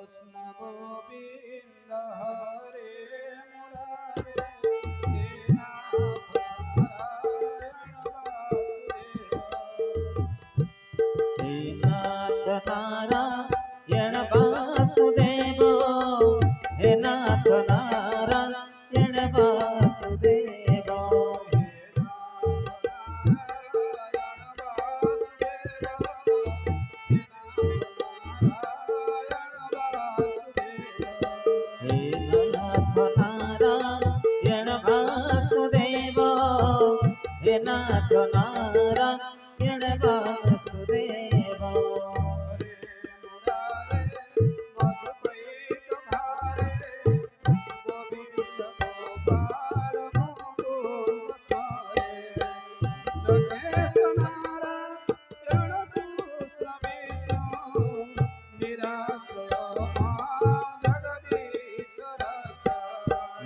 कृष्ण गोविंद हरे मुरारे हे नाथ नारायण वासुदेव हे नाथ नारायण वासुदेव हे नाथ नारायण वासुदेव हे नाथ नारायण वासुदेव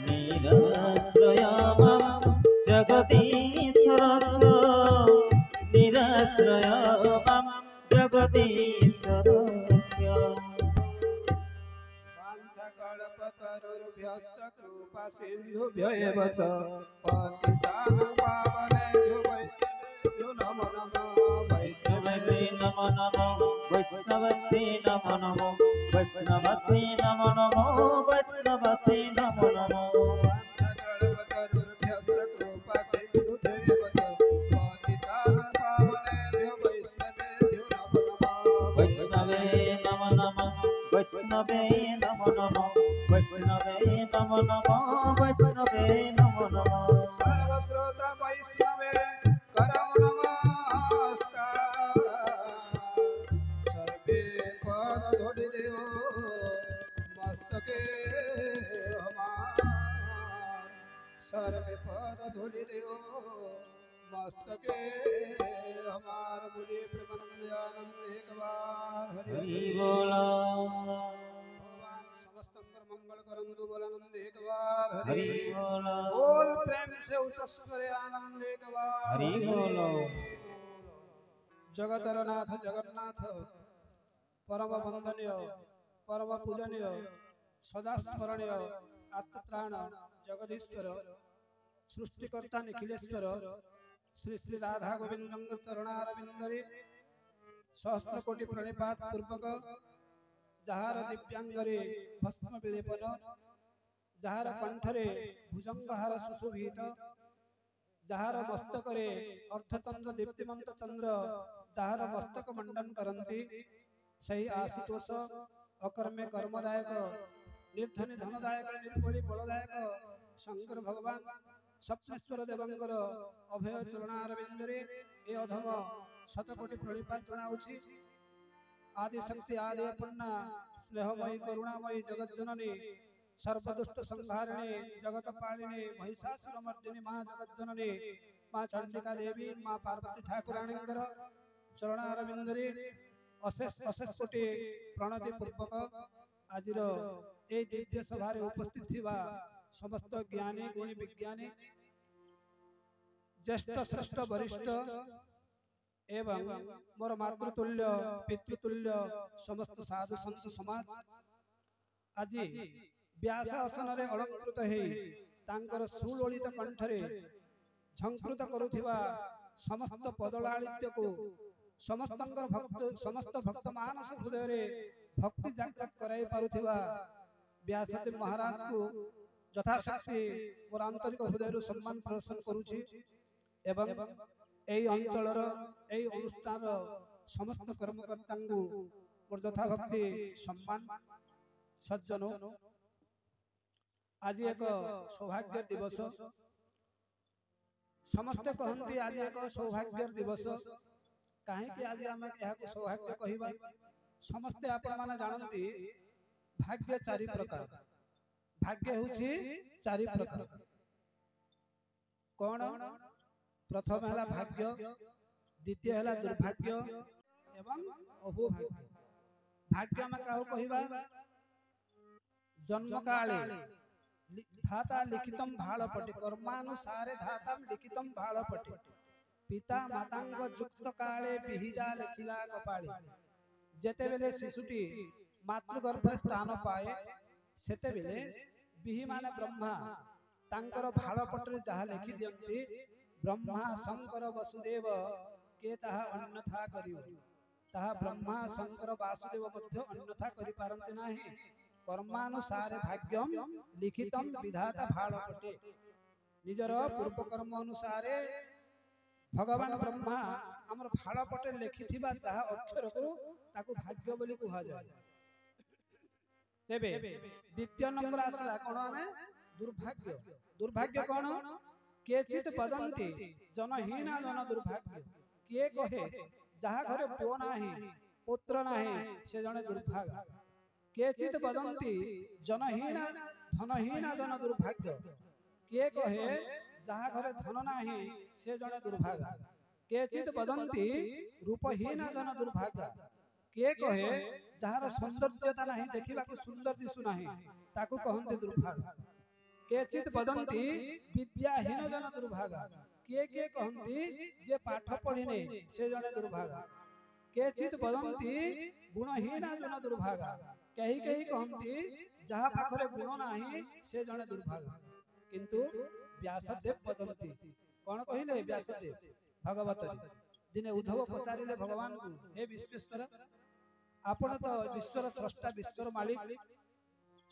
निराश्रय मां जगदीश्वर निराश्रय मां जगदीश्वर वाञ्छकल्पतरुभ्यश्च कृपा सिन्धुभ्यैव च पतितानां पावनेभ्यो वैष्णवेभ्यो नमो नमः वैष्णवसे नमो नमो वैष्णवसे नमो नमो वैष्णवसे नमो नमो वैष्णवसे नमो नमो वाञ्छकल्पतरुभ्यश्च कृपा सिन्धुभ्यैव च पतितानां पावनेभ्यो वैष्णवेभ्यो नमो नमः वैष्णवे नमो नमो वैष्णवे नमो नमो वैष्णवे नमो नमो वैष्णवे नमो नमो सर्वश्रोता वैष्णवे करौ नमस्कार सर्वे पद धोरि देव मस्तके हमार सर्वे पद धोरि देव मस्तके हमार बोलिए प्रेमानंद आनंद एक बार हरि हरि बोला भगवान समस्त मंगल करंदु बोलानंद एक बार हरि बोला बोल प्रेम से उच्च स्वर आनंद एक बार हरि बोलो जगतरनाथ जगन्नाथ परम वंदनीय परम पूजनीय सदा स्मरणीय आत्मत्राण जगदीश्वर सृष्टिकर्ता निखिलेश्वर श्री श्री राधा गोविंद चरणारविंदरे सहस्र कोटि प्रणिपात पूर्वक जहार दिव्यांगरे भस्म विलेपन जहार कंठरे भुजंगहार सुशोभित जहार मस्तकरे अर्थचंद्र दीप्तिमंत चंद्र जहार मस्तक मंडन करंती सही आशुतोष अकर्मे कर्मदायक निर्धनि धनदायक निर्बली बलदायक शंकर भगवान सप्तेश्वर देवंकर अभय चरणारविंदरे ए अधम शतकोटि प्रणिपात जनाउछि आदि शक्ति आदि अपन्ना स्नेहमयी करुणामयी जगत जननी सर्वदुष्ट संहारिणी जगत पालिनी महिषासुरमर्दिनी माँ जगत जननी माँ चंडिका देवी माँ पार्वती ठाकुराणींकर चरणारविंदरे अशेष अशेष कोटि प्रणति पूर्वक आजिर ए दिव्य सभारे उपस्थित थिबा समस्त ज्ञानी गुणी विज्ञानी ज्येष्ठ श्रेष्ठ वरिष्ठ एवं मोर मातृतुल्य पितृतुल्य समस्त साधु संत समाज আজি व्यास आसन रे अलंकृत हे तांकर सुललित कंठरे झंकृत करुथिबा समस्त पदलालित्य को समस्त भक्त मानस हृदय रे भक्ति जागृत कराई पारुथिबा व्यासदेव महाराज को यथाशक्ति मोर आंतरिक हृदय रो सम्मान प्रदर्शन करूछि एवं এই অঞ্চলর এই অনুষ্ঠান সমস্ত কর্মকর্তাଙ୍କୁ মোর যথাভক্তি সম্মান সজ্জন আজি এক সৌভাগ্য দিবস ସମସ୍ତେ କହନ୍ତି ଆଜି ଏକ ସୌଭାଗ୍ୟର ଦିବସ କାହିଁକି ଆଜି ଆମେ ଏହାକୁ ସୌଭାଗ୍ୟ କହିବା ସମସ୍ତେ ଆପଣମାନେ ଜାଣନ୍ତି ଭାଗ୍ୟ ଚାରି ପ୍ରକାର ଭାଗ୍ୟ ହେଉଛି ଚାରି ପ୍ରକାର କଣ प्रथम है भाग्य द्वितीय है दुर्भाग्य एवं अहोभाग्य भाग्य में क्या कहवा जन्म काले धाता लिखितम भालपटे कर्मानुसारे धाता लिखितम भालपटे पिता मातांग जुक्त काले बिहिजा लेखिला कपाळे जेते बेले शिशुटी ମାତୃଗର୍ଭରେ ସ୍ଥାନ ପାଏ ସେତେବେଳେ ବିହିମାନେ ବ୍ରହ୍ମା ତାଙ୍କର ଭାଳ ପଟରେ ଯାହା ଲେଖି ଦିଅନ୍ତି ବ୍ରହ୍ମା ଶଙ୍କର ବସୁଦେବ କେ ତାହା ଅନ୍ୟଥା କରିବ ତାହା ବ୍ରହ୍ମା ଶଙ୍କର ବାସୁଦେବ ମଧ୍ୟ ଅନ୍ୟଥା କରିପାରନ୍ତି ନାହିଁ କର୍ମାନୁସାରେ ଭାଗ୍ୟମ୍ ଲିଖିତମ୍ ବିଧାତା ଭାଳ ପଟେ ନିଜର ପୂର୍ବ କର୍ମ ଅନୁସାରେ ଭଗବାନ ବ୍ରହ୍ମା ଆମର ଭାଳ ପଟେ ଲେଖିଥିବା ଯାହା ଅକ୍ଷରକୁ ତାକୁ ଭାଗ୍ୟ ବୋଲି କୁହାଯାଏ। ତେବେ ଦ୍ୱିତୀୟ ନମ୍ବର ଆସିଲା କଣ ଆମେ ଦୁର୍ଭାଗ୍ୟ। ଦୁର୍ଭାଗ୍ୟ କଣ? କେଚିତ ବଦନ୍ତି ଜନହୀନା ଜନ ଦୁର୍ଭାଗ୍ୟ। କିଏ କହେ ଯାହା ଘରେ ପୁଅ ନାହିଁ ପୁତ୍ର ନାହିଁ ସେ ଜଣେ ଦୁର୍ଭାଗା। କେଚିତ ବଦନ୍ତି ଜନହୀନା ଧନହୀନା ଜନ ଦୁର୍ଭାଗ୍ୟ। କିଏ କହେ ଯାହା ଘରେ ଧନ ନାହିଁ ସେ ଜଣେ ଦୁର୍ଭାଗା। କେଚିତ ବଦନ୍ତି ରୂପହୀନା ଜନ ଦୁର୍ଭାଗା। କିଏ କହେ ଯାହାର ସୌନ୍ଦର୍ଯ୍ୟତା ନାହିଁ ଦେଖିବାକୁ ସୁନ୍ଦର ଦିଶୁ ନାହିଁ ତାକୁ କହନ୍ତି ଦୁର୍ଭାଗା। କେଚିତ ବଦନ୍ତି ବିଦ୍ୟାହୀନ ଜନ ଦୁର୍ଭାଗା। କିଏ କିଏ କହନ୍ତି ଯେ ପାଠ ପଢିନେ ସେ ଜଣେ ଦୁର୍ଭାଗା। କେଚିତ ବଦନ୍ତି ଗୁଣହୀନା ଜନ ଦୁର୍ଭାଗା। କେହି କେହି କହନ୍ତି ଯାହା ପାଖରେ ଗୁଣ ନାହିଁ ସେ ଜଣେ ଦୁର୍ଭାଗା। କିନ୍ତୁ ବ୍ୟାସଦେବ ବଦନ୍ତି କଣ କହିଲେ ବ୍ୟାସଦେବ ଭାଗବତରେ ଦିନେ ଉଦ୍ଧବ ପଚାରିଲେ ଭଗବାନଙ୍କୁ ହେ ବିଶ୍ବେଶ୍ୱର ଆପଣ ତ ବିଶ୍ୱର ସ୍ରଷ୍ଟା ବିଶ୍ୱର ମାଲିକ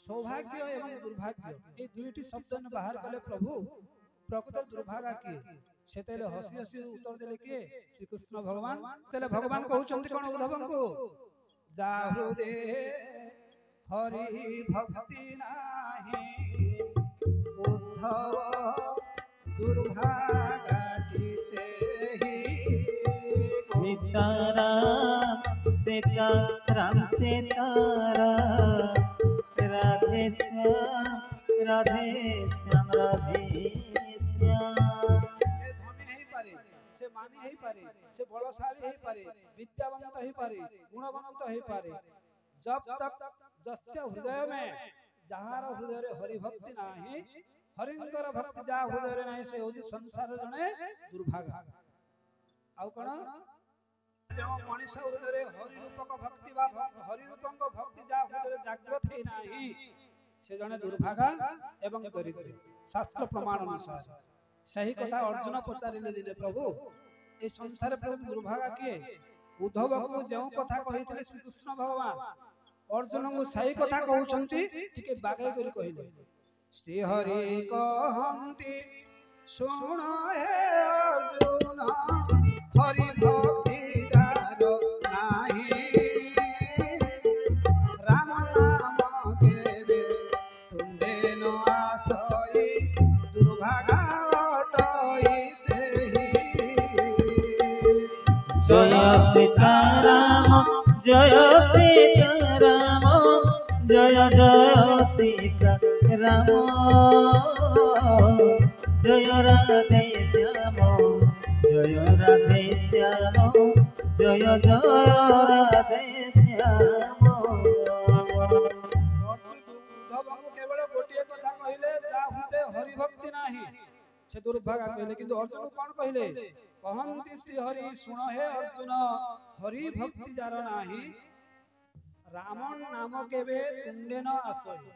ସୌଭାଗ୍ୟ ଏବଂ ଦୁର୍ଭାଗ୍ୟ এই দুইটি শব্দ বাহার কলে প্রভু প্রকৃত দুর্ভাগা কিଏ সেতেলে হসি হসি উত্তর দেলে কিଏ শ্রীকৃষ্ণ ভগবান। তেলে ভগবান কହୁଛନ୍ତି কোন উদ্ধবଙ୍କୁ যা হৃদে হরি ভক্তি নাহি उद्धव दुर्भागाटी से ही सीताराम सीताराम सीताराम राधे श्याम राधे श्याम राधे श्याम। से धनी ही पारे से मानी ही पारे से बलशाली ही पारे विद्यावंत ही पारे गुणवंत ही पारे जब तक जस्य हृदय में जहार हृदय रे हरि भक्ति नाही हरिंकर भक्ति जा हृदय रे नाही से होजी संसार जने दुर्भागा। आउ कोन जो मनुष्य हृदय रे हरि रूपक भक्ति बा हरि रूपक भक्ति जा हृदय रे जागृत ही नाही से जने दुर्भागा एवं दरिद्र शास्त्र प्रमाण अनुसार सही कथा अर्जुन पचारिले दिले प्रभु ए संसार पर दुर्भागा किए उद्धव को जो कथा कहिथिले श्री कृष्ण भगवान अर्जुन को सही कथा कहउछंती टिके बागै करी कहिले श्री हरि कहंती सुन हे अर्जुन हरि भक्ति जार नाही राम नाम केबे तुंडे न आसई दुर्भागा अटई सेही। जय सीताराम जय सीताराम जय जय सीताराम जय राधे श्याम जय राधे श्याम जय जय राधे श्याम। उद्धव केवल गोटिए कथा कहिले जा हृदय हरि भक्ति नाही से दुर्भागा कहले किंतु अर्जुन कोन कहले कहंती श्री हरि सुन हे अर्जुन हरि भक्ति जार नाही राम नाम केबे तुंडे न आसई।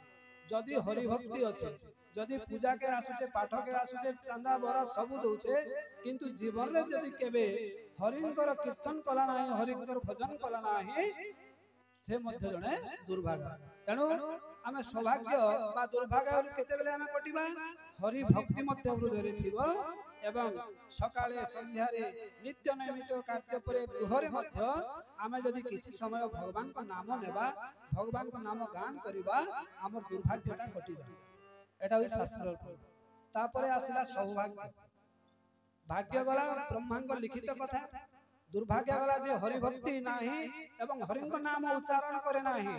जदि हरि भक्ति अछि जदि पूजा के आसुचे पाठ के आसुचे चंदा बरा सब दउचे किंतु जीवन रे जदि केबे हरिंकर कीर्तन कला नाही हरिंकर भजन कला नाही से मध्य जने दुर्भागा। तेणु आमे सौभाग्य बा दुर्भाग्य केते बेले आमे कटिबा हरि भक्ति मध्य हृदय रे थिबो एवं सकाळे संध्यारे नित्य नैमित कार्य परे गृहरे मध्य आमे जदि किछि समय भगवान को नाम नेबा भगवान को नाम गान करिबा हमर दुर्भाग्यटा कटिबा एटा होई शास्त्र। तापरे आसिला सौभाग्य भाग्य गला ब्रह्मांग लिखित कथा दुर्भाग्य गला जे हरि भक्ति नाही एवं हरिंग नाम उच्चारण करे नाही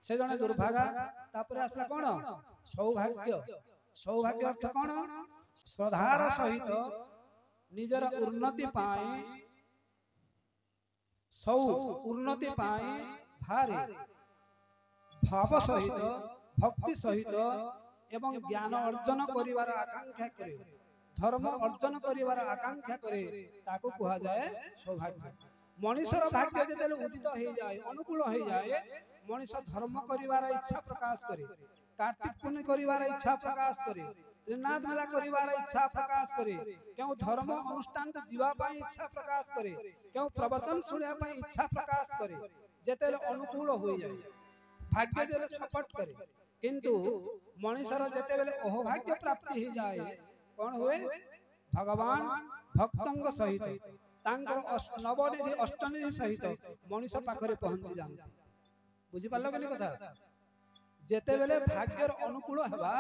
से जने दुर्भागा। तापरे आसला कोन सौभाग्य। सौभाग्य अर्थ कोन श्रद्धार सहित निजर उन्नति पाई सौ उन्नति पाई भारे भाव सहित भक्ति सहित एवं ज्ञान अर्जन करिवार आकांक्षा करे धर्म अर्जन करिवार आकांक्षा करे ताको कहा जाए सौभाग्य। मनुष्यर भाग्य जेतेले उदित हो जाए अनुकूल हो जाए मनुष्य धर्म करिवार इच्छा प्रकाश करे कार्तिक पुण्य करिवार इच्छा प्रकाश करे त्रिनाथ मेला करिवार इच्छा प्रकाश करे क्यों धर्म अनुष्ठान को जीवा पाई इच्छा प्रकाश करे क्यों प्रवचन सुनिया पाई इच्छा प्रकाश करे जेतेले अनुकूल हो जाए भाग्य जेले सपोर्ट करे किंतु मनुष्यर जेतेले अहोभाग्य प्राप्ति हो जाए कौन हुए भगवान भक्तंग सहित तांकर नवनिधि अष्टनिधि सहित मनुष्य पाखरे पहुंची जाते बुझी पारलो कि कथा जेते बेले भाग्यर अनुकूल हेबा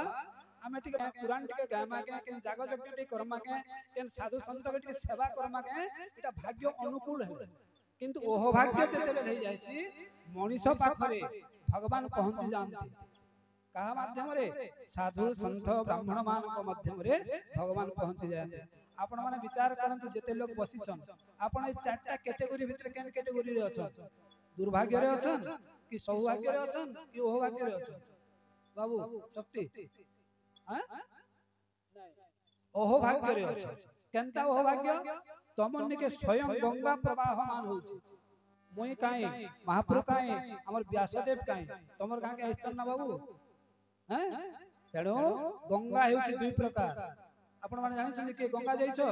आमे टिके पुराण टिके गामा के केन जाग यज्ञ टिके कर्मा के केन साधु संत के टिके सेवा कर्मा के एटा भाग्य अनुकूल है किंतु ओह भाग्य जेते बेले हो जायसी मनुष्य पाखरे भगवान पहुंची जाते कहा माध्यम रे साधु संत ब्राह्मण मान को माध्यम रे भगवान पहुंची जाते आपण माने विचार करंतु जेते लोग बसिछन आपण ए चारटा कैटेगरी भितर केन कैटेगरी रे अछन दुर्भाग्य रे अछन कि सौभाग्य रे अछन कि अहोभाग्य रे अछन बाबू शक्ति हां अहोभाग्य रे अछन केनता अहोभाग्य तमन के स्वयं गंगा प्रवाहमान होछि मोई काई महाप्रभु काई हमर व्यासदेव काई तमर का के आइछन ना बाबू हैं तेणु गंगा हेउछि दुई प्रकार आपण माने जानि छन कि गंगा जाइछो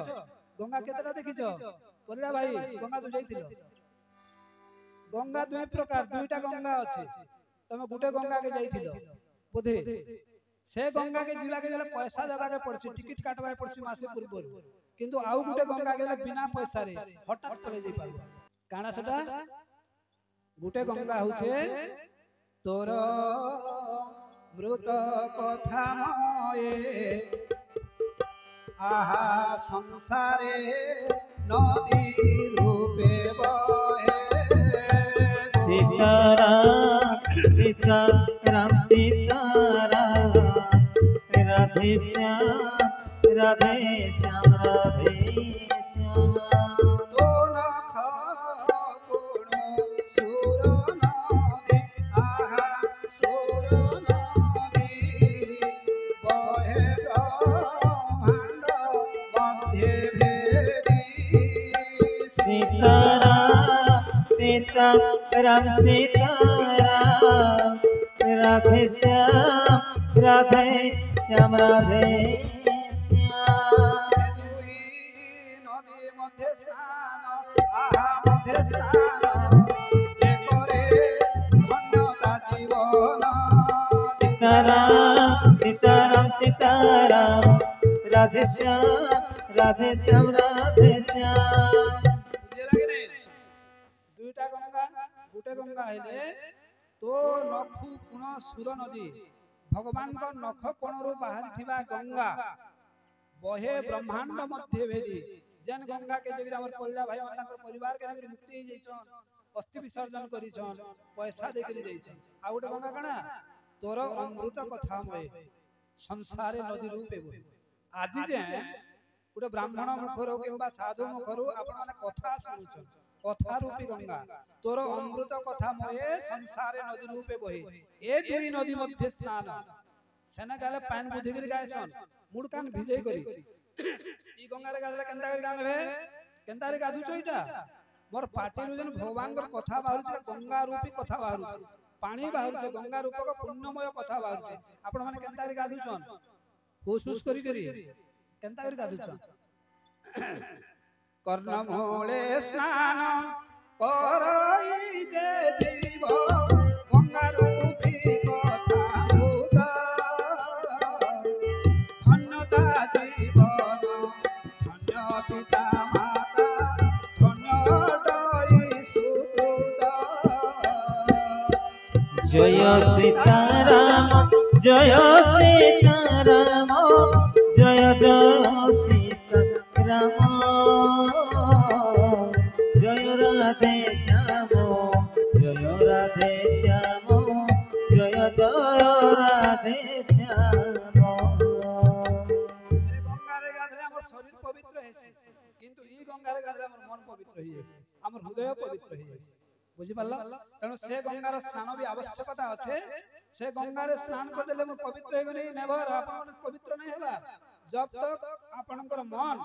गंगा केतरा देखिछो परिड़ा भाई गंगा तू जाइथिलो गंगा दुई प्रकार दुईटा गंगा अछि तमे गुटे गंगा के जाइथिलो बुझे से गंगा के जिला के गले पैसा देबा के पड़सी टिकट काटबा के पड़सी मासे पूर्व किंतु आउ गुटे गंगा के गले बिना पैसा रे हटात चले जाई पारबो काना सेटा गुटे गंगा होछे तोर मृत कथा मये आहा संसारे नदी रूपे बहे सीताराम सीताराम सीताराम राधे श्याम राधे श्याम राधे श्याम तो नख गुण सुर नदी आहा सुर नदी बहे ब्रह्मांड मध्य भेदी सीताराम सीताराम सीताराम राधे श्याम राधे श्याम राधे श्याम नदी मध्य स्नान आहा मध्य स्नान जे करे धन्यता जीवन सीताराम सीताराम सीताराम राधे श्याम राधे श्याम राधे श्याम दुईटा गंगा गुटे गंगा हेले तो नखु पुण सुर नदी भगवान को नख कोणरू बाहरी थिबा गंगा बहे ब्रह्मांड मध्य भेदी जेन गंगा के जगह हमर परिला भाई और ताकर परिवार के नगर मुक्ति हो जाइछन अस्थि विसर्जन करिछन पैसा दे के जाइछन आ गुटे गंगा कना तोर अमृत कथामय संसारे नदी रूपे बहे आज जे गुटे ब्राह्मण मुखरो किबा साधु मुखरो आपण माने कथा सुनुछन कथा रूपी गंगा तोर अमृत कथा मये संसारे नदी रूपे बहे ए दुई नदी मध्य स्नान सेना गाले पान बुझी करी गायसन मुड कान भिजई करी ई गंगा रे गाले केनता करी गांधबे केनता रे गाधु चोइटा मोर पाटी रु जन भगवान कर कथा बाहरु गंगा रूपी कथा बाहरु पानी बाहरु गंगा रूप को पुण्यमय कथा बाहरु आपण माने केनता करी गाधु छन हुस करी केनता करी गाधु छन कर्णमूले स्नान करई जे जीव गंगा रूपी कथा भूत धन्यता जीवन धन्य पिता माता धन्य दई सुकृत जय सीताराम जय सीताराम जय जय सीताराम जय राधे श्याम जय राधे श्याम जय जय राधे श्याम से गंगा रे गाधले हमर शरीर पवित्र हेसी किंतु ई गंगा रे गाधले हमर मन पवित्र होई हेसी हमर हृदय पवित्र होई हेसी बुझि पारल तनो से गंगार स्नान भी आवश्यकता আছে से गंगा रे स्नान कर देले हम पवित्र हे गनी नेवर आपण पवित्र नै हेबा जब तक आपनकर मन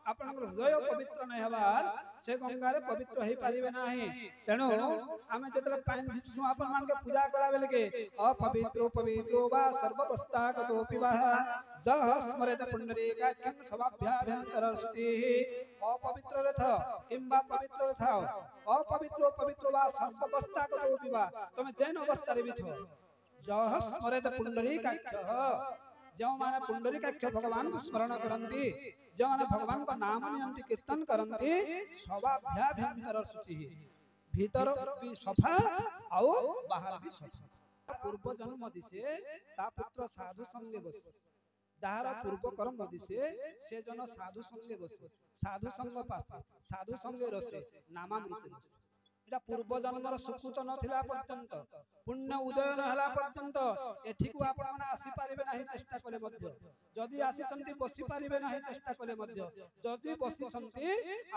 आपनकर हृदय पवित्र नहीं हबार से गंगारे पवित्र होई पारिबे नाही। तेणु आमे जेतले पानी झिटसु आपन मान के पूजा करावे लगे अपवित्रो पवित्रो वा सर्ववस्तागतोपि वा जह स्मरेत पुंडरीकाख्यं सवाभ्याभ्यन्तरस्ति। अपवित्र रथ किंबा पवित्र रथ अपवित्रो पवित्रो वा सर्ववस्तागतोपि वा तमे जैन अवस्था रे बिछो जह स्मरेत पुंडरीकाख्य जो माने पुंडरीकाक्ष भगवान को स्मरण करंती जो माने भगवान को नाम नियंती कीर्तन करंती सवाभ्याभ्यंतर शुचि भीतर भी सफा आउ बाहर भी सफा। पूर्व जन्म दिसे ता पुत्र साधु संगे बसे जहार पूर्व कर्म दिसे से जन साधु संगे बसे साधु संग पासे साधु संगे रसे नामामृत रसे एटा पूर्व जन्मर सुकृत नथिला पर्यंत पुण्य उदय नहला पर्यंत एठिकु आपण माने आसी पारिबे नाही चेष्टा कले मध्य जदि आसी चंती बसी पारिबे नाही चेष्टा कले मध्य जदि बसी चंती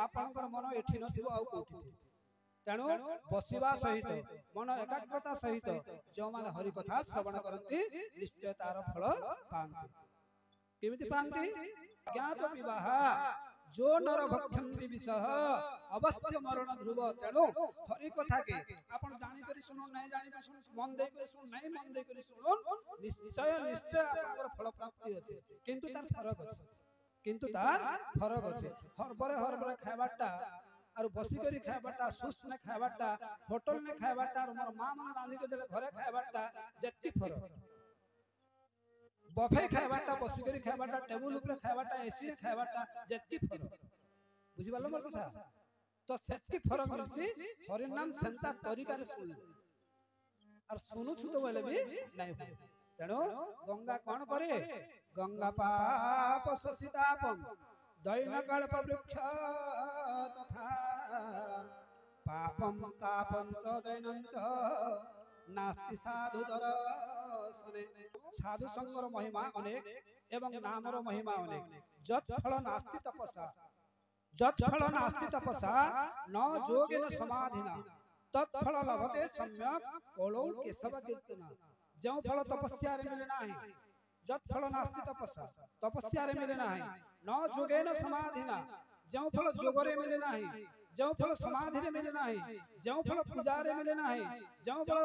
आपनकर मन एठी नथिबो आउ कोठी तेणु बसिबा सहित मन एकाग्रता सहित जो माने हरि कथा श्रवण करंती निश्चय तार फल पांती। केमिति पांती ज्ञात विवाह जो नर भक्षन्ति विषह अवश्य मरण ध्रुव। तेणु हरि कथा के आपण जानि करी सुनु नहीं जानि करी सुनु मन दे करी सुनु नहीं मन दे करी सुनु निश्चय निश्चय आपनकर फल प्राप्ति अछि किंतु तार फरक अछि हरबरे खाइबाटा और बसी करी खाइबाटा सुस्त ने खाइबाटा होटल ने खाइबाटा और मोर मां मन रांधी के देले घरे खाइबाटा जेति फरक बफे खाइबाटा बसी करी खाइबाटा टेबल ऊपर खाइबाटा एसी खाइबाटा जेति फरक बुझि बालो मोर कथा तो सेति फरक मिलसी हरि नाम सेंता तरीका रे सुन और सुनु छु तो बोले भी नहीं हो। तेणु गंगा कौन करे गंगा पाप ससितापम दैन कल्प वृक्ष तथा पापम तापं च दैनं च नास्ति साधु दर्शने। साधु संगर महिमा अनेक एवं नामर महिमा अनेक जत फल नास्ति तपसा न योगेन समाधिना तत्फल लभते सम्यक कौलौ केशव कीर्तन। जो फल तपस्या रे मिले नाही जत फल नास्ति तपस्या रे मिले नाही न योगेन समाधिना जो फल जोग रे मिले नाही जो फल समाधि रे मिले नाही जो फल पूजा रे मिले नाही जो फल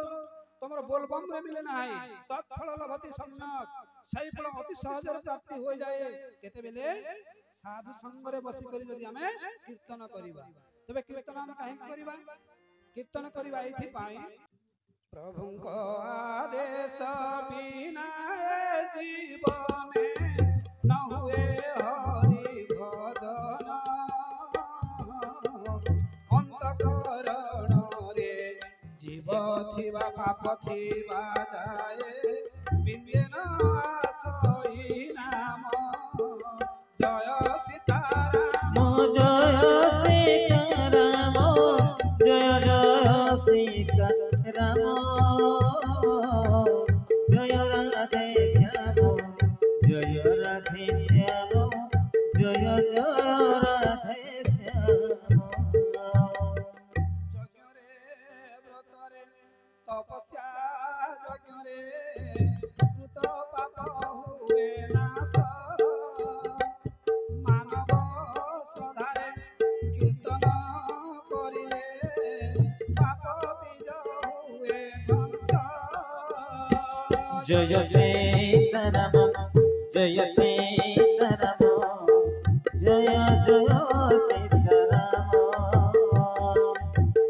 तमर बोलबम रे मिले नाही तत्फल लभते सम्यक सही फल अति सहज प्राप्ति हो जाए केते बेले साधु संग रे बसी करी जदि हमें कीर्तन करिबा तबे कीर्तन हम काहे करिबा कीर्तन करिबा एथि पाई प्रभुको आदेश बिना जीवने न हुए हरि भजन अंतकरण रे जीव थिबा पाप थिबा जाए बिंदेन आसई नाम जय सीताराम जय सीताराम जय राधे श्याम जय राधे श्याम जय राधे श्याम। यज्ञ रे व्रत रे तपस्या यज्ञ रे कृत पाप हुए नाश मानव श्रद्धारे कीर्तन करिले पाप बीज हुए ध्वंस। जय सीताराम जय सीताराम जय जय सीताराम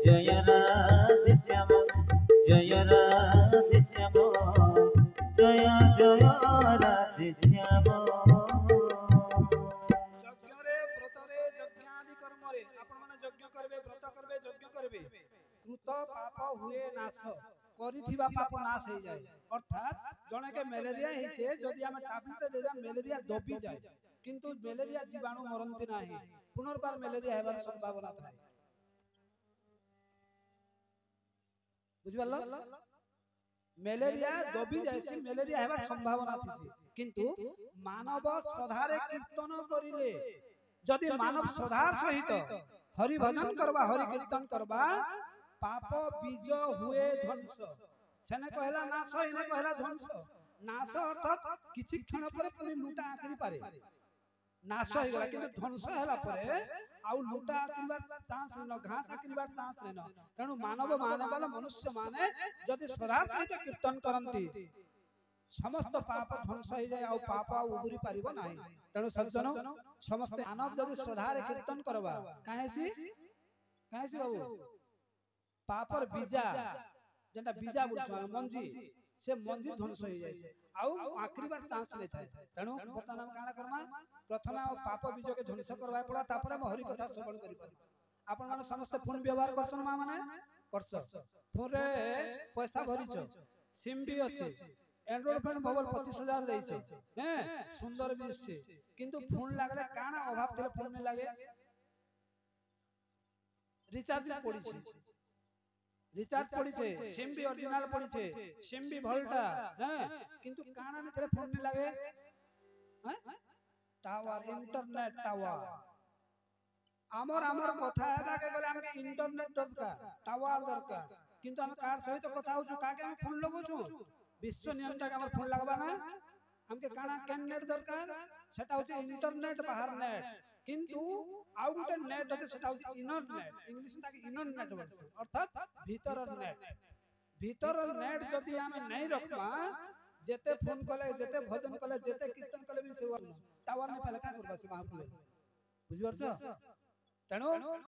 जय राधे श्याम जय राधे श्याम जय जय राधे श्याम। यज्ञ रे व्रत रे यज्ञ आदि कर्म रे आपण माने यज्ञ करबे व्रत करबे यज्ञ करबे कृत पाप हुए नाश करिथिबा पाप नाश हो जाए अर्थात जने के मलेरिया हिचे जदि हम टैबलेट दे दा मलेरिया दबी जाए किंतु मलेरिया जीवाणु मरंती नाही पुनर्बार मलेरिया हेबार संभावना थाए बुझिबल्लो मलेरिया दबी जायसी मलेरिया हेबार संभावना थिसी किंतु मानव श्रद्धारे कीर्तन करिले जदि मानव श्रद्धार सहित हरि भजन करबा हरि कीर्तन करबा पाप बीज हुए ध्वंस सेने कहला नाश इने कहला ध्वंस नाश अर्थात किछि क्षण परे पुनि लूटा आकरी पारे नाश हो गला किंतु ध्वंस होला परे आउ लुटा किनबार चांस न घास किनबार चांस न तेणु मानव माने वाला मनुष्य माने जदि श्रद्धार सहित कीर्तन करंती समस्त पाप ध्वंस हो जाए आ पाप आ उबुरी पारिबो नाही तेणु सज्जन समस्त मानव जदि श्रद्धार कीर्तन करबा काहेसी बाबू पापर बीजा जेंटा बीजा बोलछो मंजी से मंजी ध्वंस हो जाए आउ आखरी बार चांस नहीं थाए तेणु वर्तमान काना करमा प्रथम पाप बीज के ध्वंस करबा पड़ा तापर हम हरि कथा श्रवण करि पारि आपण माने समस्त फोन व्यवहार करसन मा माने करछ फोन रे पैसा भरिछ सिम भी अछि एंड्रॉइड फोन मोबाइल 25,000 लइछ हैं सुंदर भी छै किंतु फोन लागले काना अभाव थिले फोन में लागे रिचार्ज पड़ी छै रिचार्ज पड़ी छे सिम भी ओरिजिनल पड़ी छे सिम भी भलटा हैं किंतु काना ने तेरे फोन में लागे हैं टावर इंटरनेट टावर आमर कथा हेबा के गले हमके इंटरनेट दरकार टावर दरकार किंतु हम कार सहित कथा होछु काके हम फोन लगोछु विश्व नियंत्रण का हमर फोन लगबा ना हमके काना केन नेट दरकार सेटा होचे इंटरनेट बाहर नेट किंतु आउ गोटे नेट होचे सेटा होचे इनर नेट इंग्लिश ताके इनर नेट बोलछे अर्थात भीतर नेट जदी हम नहीं रखबा जेते फोन कले जेते भजन कले जेते कीर्तन कले भी सेवा टावर ने पहले का करबा से महाप्रभु बुझिबरछ तेणु